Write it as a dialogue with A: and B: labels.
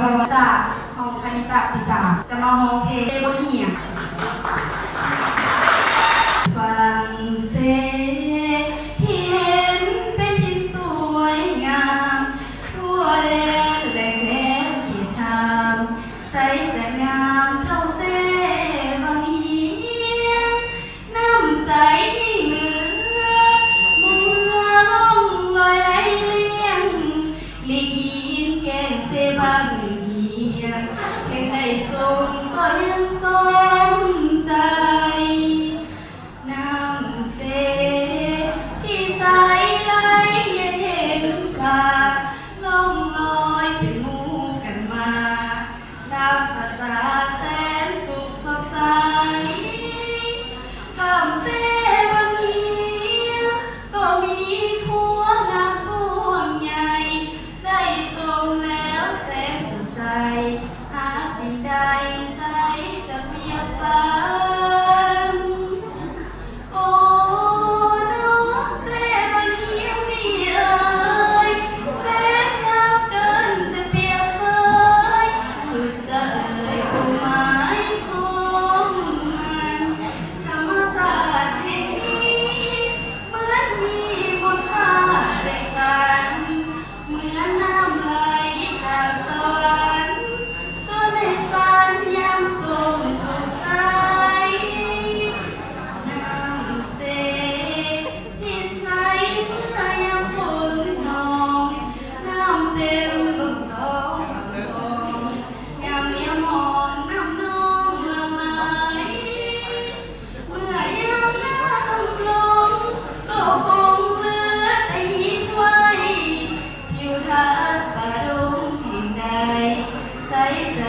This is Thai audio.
A: ราะว่าจากห้องคณิตศาสตร์ปีสามจะมาห้องเพลงเบอร์เหียฟังเสียงที่เห็นเป็นที่สวยงามทั่วแดนและแคว้นที่ทำใสจะงามเท่าเสบางเหียงน้ำใสยิ่งเหลือเมื่อล่องลอยไหลเลี้ยงลีกินแกงเสบางเหียงแกงได้ส่งก็ยังสมใจน้ำเสที่ใสไหลเย็นเห็นตาล่องลอยเป็นหมู่กันมาดังภาษาแสนสุขสดใสข้ามเสบางเหียงก็มีขัวงามพวงใหญ่ได้ส่งแล้วแสนสุขใจหาสิ่งใดใสจะเปรียบปานโอ้น้องเสบางเหียงนี่เอ่ยแสนงามเกินจะเปรียบเปยสุดจะเอ่ยความหมายของมันธรรมศาสตร์แห่งนี้เหมือนมีบทภาพเสกสรรเหมือนน้ำไหลจากสวรรค์ส่วนในฝันยามส่งสุขใจน้ำเสที่ใสเมื่อยามฝนนองน้ำเต็มลงสองฝั่งคลองยามเมียมองน้ำนองหลั่งไหลเมื่อยามน้ำลงก็คงเหลือแต่หินไว้ทิวทัศน์ป่าดงแห่งใดใสจะ